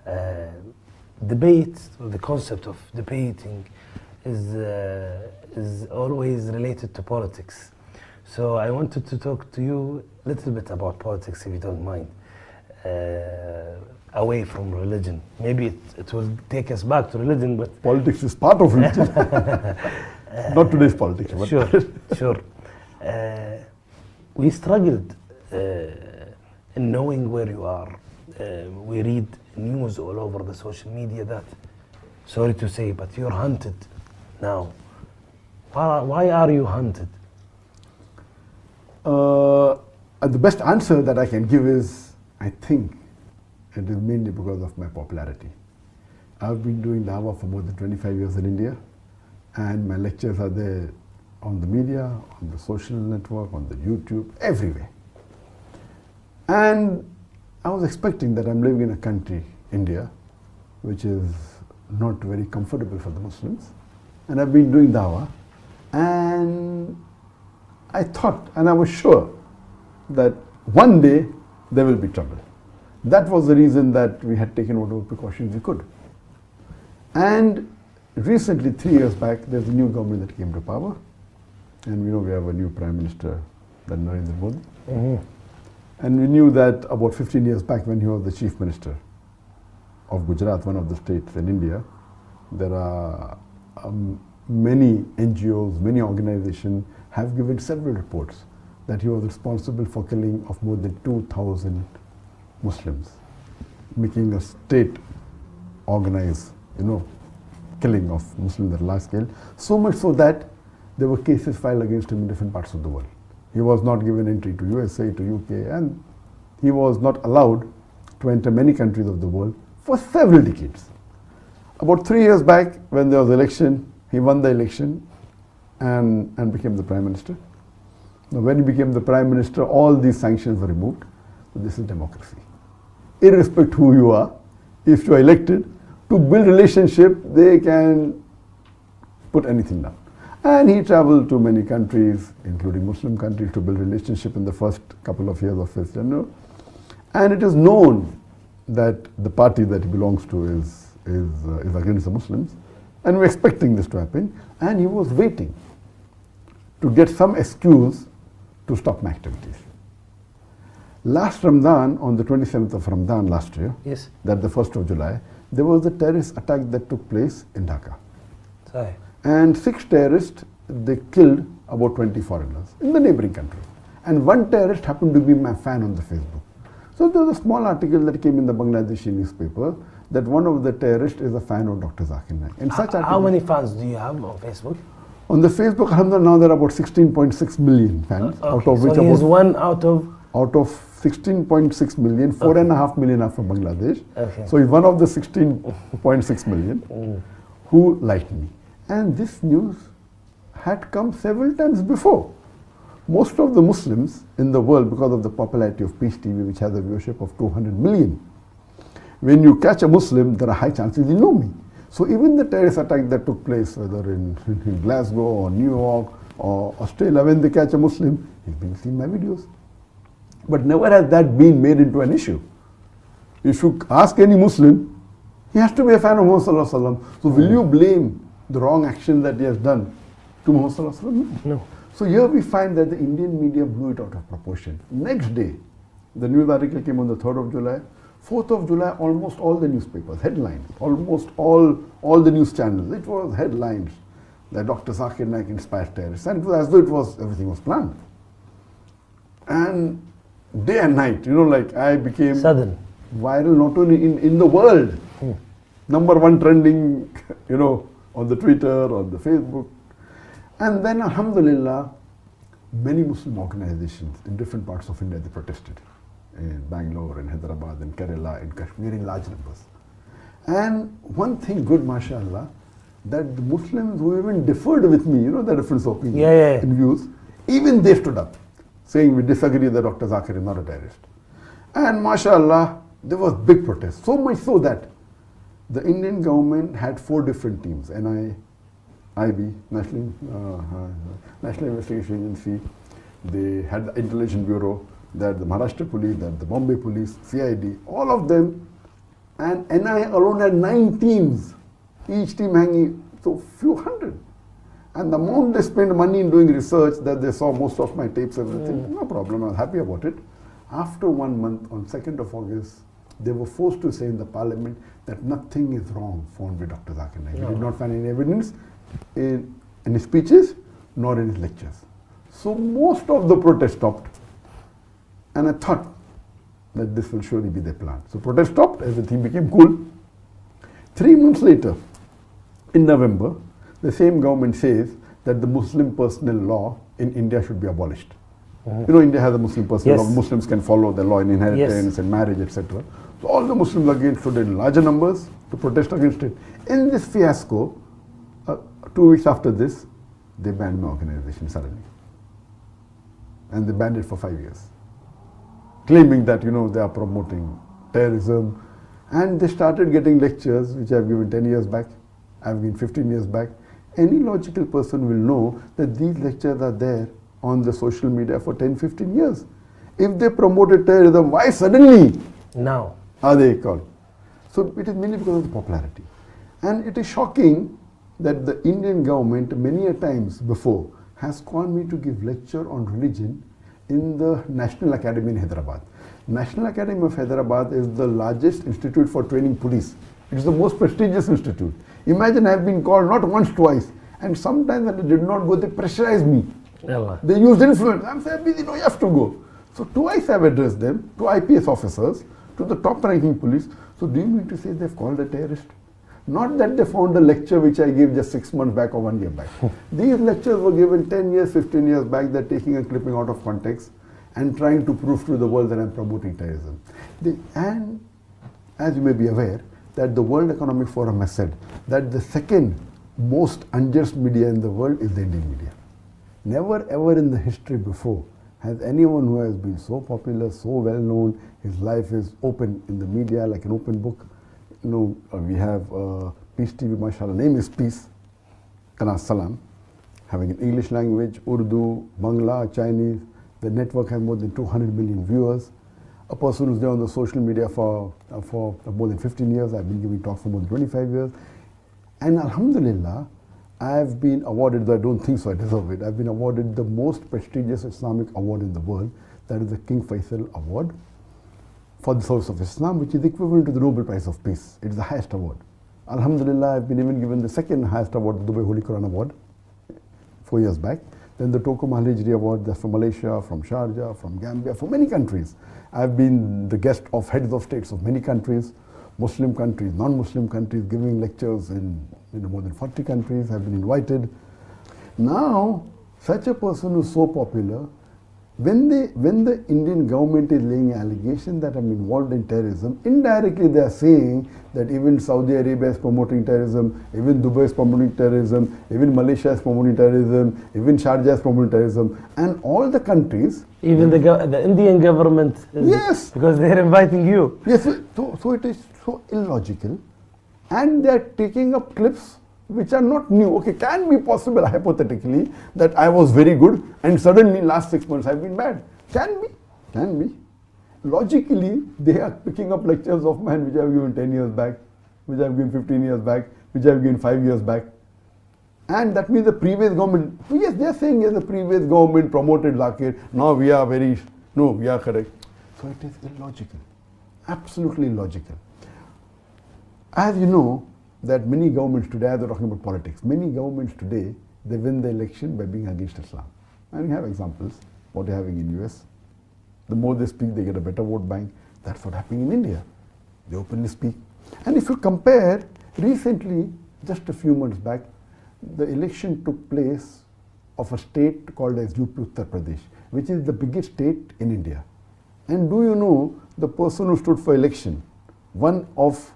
Uh, Debate, or the concept of debating, is always related to politics. So I wanted to talk to you a little bit about politics, if you don't mind, away from religion. Maybe it will take us back to religion, but Politics is part of religion. Not today's politics. But sure, sure. We struggled in knowing where you are. We read news all over the social media that, sorry to say, but you're hunted now. Why are you hunted? The best answer that I can give is, I think it is mainly because of my popularity. I've been doing dawah for more than 25 years in India, and my lectures are there on the media, on the social network, on the YouTube, everywhere. And I was expecting that I'm living in a country, India, which is not very comfortable for the Muslims. And I've been doing dawah, and I thought, and I was sure, that one day there will be trouble. That was the reason that we had taken whatever precautions we could. And recently, 3 years back, there's a new government that came to power. And we know we have a new Prime Minister, that Narendra Modi. Mm-hmm. And we knew that about 15 years back, when he was the Chief Minister of Gujarat, one of the states in India, there are many NGOs, many organizations have given several reports that he was responsible for killing of more than 2,000 Muslims, making a state organized, killing of Muslims at large scale. So much so that there were cases filed against him in different parts of the world. He was not given entry to USA, to UK, and he was not allowed to enter many countries of the world for several decades. About 3 years back, when there was election, he won the election and became the Prime Minister. Now, when he became the Prime Minister, all these sanctions were removed. So this is democracy. Irrespective who you are, if you are elected, to build relationship, they can put anything down. And he traveled to many countries, including Muslim countries, to build relationship in the first couple of years of his tenure. And it is known that the party that he belongs to is against the Muslims. And we're expecting this to happen. And he was waiting to get some excuse to stop my activities. Last Ramadan, on the 27th of Ramadan last year, Yes. that the 1st of July, there was a terrorist attack that took place in Dhaka. Sorry. And 6 terrorists, they killed about 20 foreigners in the neighboring country. And one terrorist happened to be my fan on the Facebook. So there was a small article that came in the Bangladeshi newspaper that one of the terrorists is a fan of Dr. Zakir Naik. And such How many fans do you have on Facebook? On the Facebook, alhamdulillah, now there are about 16.6 million fans, Okay. out of which so he is about one out of... out of 16.6 million, 4.5 million are from Bangladesh. Okay. So he's one of the 16.6 million who liked me. And this news had come several times before. Most of the Muslims in the world, because of the popularity of Peace TV, which has a viewership of 200 million, when you catch a Muslim, there are high chances you know me. So even the terrorist attack that took place, whether in Glasgow or New York or Australia, when they catch a Muslim, he's been seeing my videos. But never has that been made into an issue. If you ask any Muslim, he has to be a fan of Muhammad Sallallahu Alaihi Wasallam. So will you blame the wrong action that he has done to Muhammad Sallallahu Alaihi Wasallam? No. So here we find that the Indian media blew it out of proportion. Next day, the news article came on the 3rd of July. 4th of July, almost all the newspapers, headlines, almost all the news channels, it was headlines that Dr. Zakir Naik inspired terrorists. And it was as though everything was planned. And day and night, I became Sudden. viral not only in the world, number one trending, on the Twitter, on the Facebook. And then, alhamdulillah, many Muslim organizations in different parts of India, they protested. In Bangalore, in Hyderabad, in Kerala, in Kashmir, in large numbers. And one thing good, mashallah, that the Muslims who even differed with me, the difference of opinion in views, even they stood up, saying we disagree that Dr. Zakir is not a terrorist. And mashallah, there was big protest, so much so that the Indian government had 4 different teams, NIB, National Investigation Agency, they had the Intelligence Bureau, that the Maharashtra Police, that the Bombay Police, CID, all of them And NI alone had 9 teams, each team hanging, so few hundred. And the amount they spent money in doing research, that they saw most of my tapes, everything, no problem, I was happy about it. After 1 month, on 2nd of August, they were forced to say in the parliament that nothing is wrong found with Dr. Zakir Naik. He did not find any evidence in his speeches, nor in his lectures. So most of the protest stopped. And I thought that this will surely be their plan. So protest stopped, everything became cool. 3 months later, in November, the same government says that the Muslim personal law in India should be abolished. You know, India has a Muslim personal law. Muslims can follow the law in inheritance and marriage, etc. So all the Muslims again stood in larger numbers to protest against it. In this fiasco, 2 weeks after this, they banned my organization suddenly. And they banned it for 5 years. Claiming that, you know, they are promoting terrorism. And they started getting lectures, which I've given 10 years back, I've given 15 years back. Any logical person will know that these lectures are there on the social media for 10, 15 years. If they promoted terrorism, why suddenly now are they called? So it is mainly because of the popularity. And it is shocking that the Indian government many a times before has called me to give lecture on religion in the National Academy in Hyderabad. National Academy of Hyderabad is the largest institute for training police. It is the most prestigious institute. Imagine I have been called not once, twice, and sometimes when I did not go, they pressurized me. They used influence. I'm saying, busy, no, you have to go. So twice I've addressed them, to IPS officers, to the top ranking police. So do you mean to say they've called a terrorist? Not that they found a lecture which I gave just 6 months back or 1 year back. These lectures were given 10 years, 15 years back. They're taking a clipping out of context and trying to prove to the world that I'm promoting terrorism. And as you may be aware, that the World Economic Forum has said that the second most unjust media in the world is the Indian media. Never ever in the history before has anyone who has been so popular, so well known, his life is open in the media like an open book. You know, we have Peace TV, mashallah, name is Peace, Kana Salam, having an English language, Urdu, Bangla, Chinese. The network has more than 200 million viewers. A person who's there on the social media for more than 15 years. I've been giving talks for more than 25 years. And alhamdulillah, I've been awarded, though I don't think so, I deserve it, I've been awarded the most prestigious Islamic award in the world, that is the King Faisal Award for the service of Islam, which is equivalent to the Nobel Prize of Peace. It is the highest award. Alhamdulillah, I've been even given the second highest award, the Dubai Holy Quran Award, 4 years back. Then the Toko Mahalajri Award, that's from Malaysia, from Sharjah, from Gambia, from many countries. I've been the guest of heads of states of many countries, Muslim countries, non-Muslim countries, giving lectures in more than 40 countries. I've been invited. Now, such a person who's so popular, when the Indian government is laying an allegation that I'm involved in terrorism, indirectly they are saying that even Saudi Arabia is promoting terrorism, even Dubai is promoting terrorism, even Malaysia is promoting terrorism, even Sharjah is promoting terrorism, and all the countries. Even the Indian government. Yes. Because they're inviting you. Yes. So it is so illogical, and they are taking up clips which are not new. Okay, can be possible hypothetically that I was very good and suddenly last 6 months I've been bad. Can be. Logically, they are picking up lectures of mine which I've given 10 years back, which I've given 15 years back, which I've given 5 years back. And that means the previous government, yes, they are saying yes, the previous government promoted Zakir, now we are we are correct. So it is illogical, absolutely illogical. As you know, that many governments today, as they're talking about politics, many governments today, they win the election by being against Islam. And we have examples, what they're having in US. The more they speak, they get a better vote bank. That's what's happening in India. They openly speak. And if you compare, recently, just a few months back, the election took place of a state called as UP Uttar Pradesh, which is the biggest state in India. And do you know, the person who stood for election, one of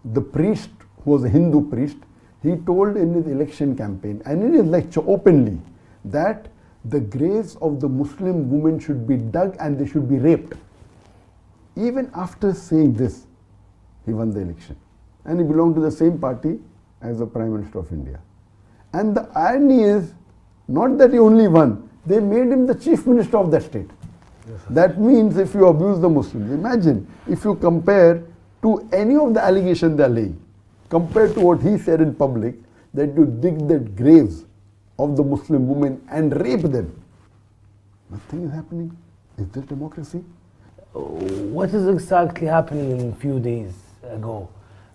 the priest who was a Hindu priest, he told in his election campaign and in his lecture openly that the graves of the Muslim women should be dug and they should be raped. Even after saying this, he won the election. And he belonged to the same party as the Prime Minister of India. And the irony is, not that he only won, they made him the Chief Minister of that state. Yes, that means if you abuse the Muslims, imagine if you compare to any of the allegations they are laying, compared to what he said in public, that you dig the graves of the Muslim women and rape them. Nothing is happening. Is this democracy? What is exactly happening in a few days ago?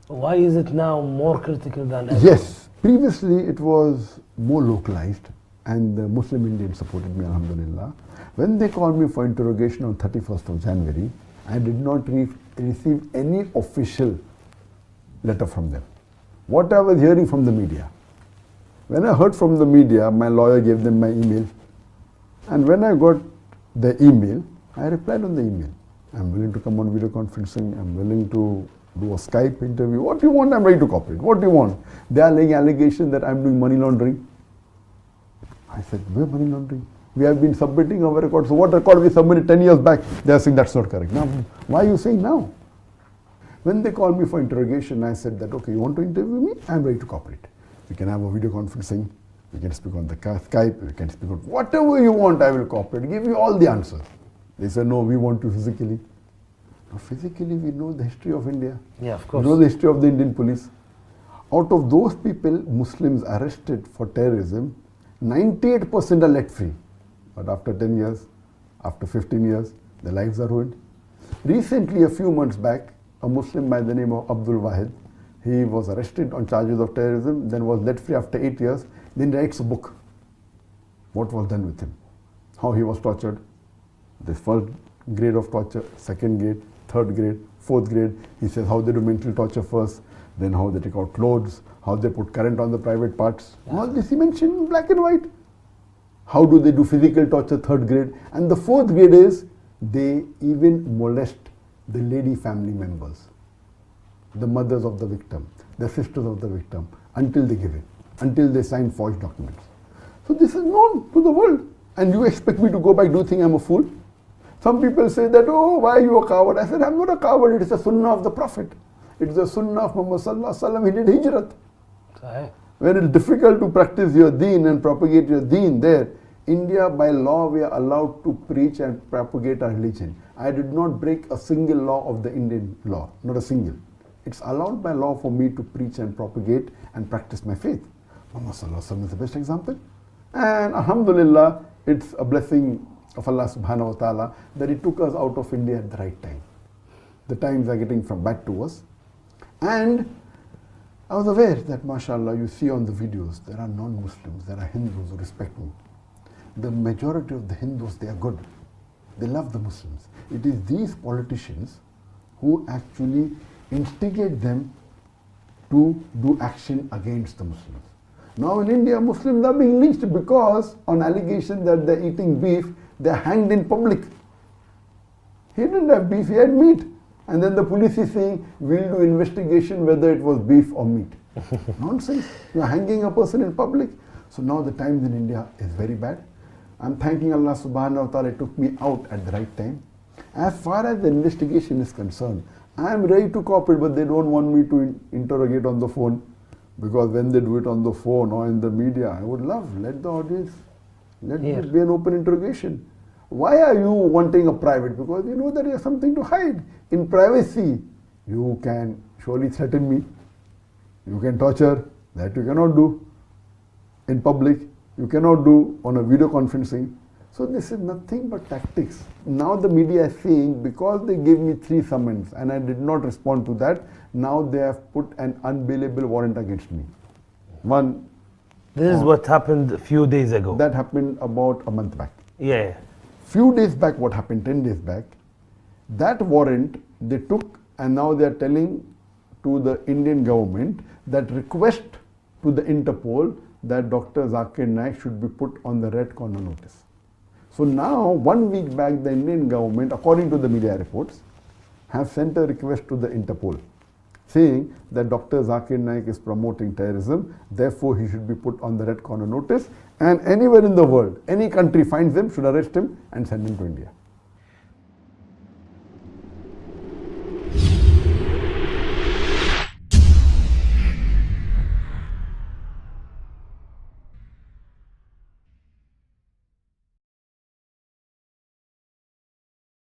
Why is it now more critical than ever? Yes, previously it was more localized and the Muslim Indians supported me, alhamdulillah. When they called me for interrogation on 31st of January, I did not receive any official letter from them. What I was hearing from the media. When I heard from the media, my lawyer gave them my email. And when I got the email, I replied on the email. I'm willing to come on video conferencing. I'm willing to do a Skype interview. What do you want? I'm ready to cooperate. What do you want? They are laying allegations that I'm doing money laundering. I said, where money laundering? We have been submitting our records. So what record we submitted 10 years back? They are saying that's not correct. Now, why are you saying now? When they called me for interrogation, I said that, okay, you want to interview me? I'm ready to cooperate. We can have a video conferencing. We can speak on the Skype. We can speak on whatever you want. I will cooperate. Give you all the answers. They said, no, we want you physically. Now, physically, we know the history of India. Yeah, of course. We know the history of the Indian police. Out of those people, Muslims arrested for terrorism, 98% are let free. But after 10 years, after 15 years, their lives are ruined. Recently, a few months back, a Muslim by the name of Abdul Wahid, he was arrested on charges of terrorism, then was let free after 8 years, then writes a book. What was done with him? How he was tortured. The first grade of torture, second grade, third grade, fourth grade. He says how they do mental torture first, then how they take out clothes, how they put current on the private parts. Yeah. All this he mentioned in black and white. How do they do physical torture, third grade? And the fourth grade is they even molest the lady family members, the mothers of the victim, the sisters of the victim, until they give it, until they sign forged documents. So this is known to the world. And you expect me to go back, do you think I'm a fool? Some people say that, oh, why are you a coward? I said, I'm not a coward, it is the sunnah of the Prophet. It is the sunnah of Muhammad sallallahu alaihi wasallam. He did hijrat. When it is difficult to practice your deen and propagate your deen there, India by law we are allowed to preach and propagate our religion. I did not break a single law of the Indian law, not a single. It's allowed by law for me to preach and propagate and practice my faith. Muhammad sallallahu alaihi wasallam is the best example. And alhamdulillah, it's a blessing of Allah subhanahu wa ta'ala that He took us out of India at the right time. The times are getting from bad to worse. And I was aware that, mashallah, you see on the videos, there are non-Muslims, there are Hindus who respect me. The majority of the Hindus, they are good. They love the Muslims. It is these politicians who actually instigate them to do action against the Muslims. Now in India, Muslims are being lynched because on allegation that they're eating beef, they're hanged in public. He didn't have beef, he had meat. And then the police is saying, we'll do investigation whether it was beef or meat. Nonsense. You're hanging a person in public. So now the times in India is very bad. I'm thanking Allah subhanahu wa ta'ala, it took me out at the right time. As far as the investigation is concerned, I'm ready to cooperate, but they don't want me to interrogate on the phone. Because when they do it on the phone or in the media, I would love, let the audience, let it be an open interrogation. Why are you wanting a private? Because you know that you have something to hide. In privacy, you can surely threaten me. You can torture. That you cannot do. In public, you cannot do on a video conferencing. So this is nothing but tactics. Now the media is saying, because they gave me 3 summons and I did not respond to that, now they have put an unbailable warrant against me. One. This is what happened a few days ago. That happened about a month back. Yeah. Few days back, what happened, 10 days back, that warrant they took and now they are telling to the Indian government that request to the Interpol that Dr. Zakir Naik should be put on the red corner notice. So now, 1 week back, the Indian government, according to the media reports, have sent a request to the Interpol saying that Dr. Zakir Naik is promoting terrorism, therefore he should be put on the red corner notice, and anywhere in the world, any country finds him, should arrest him and send him to India.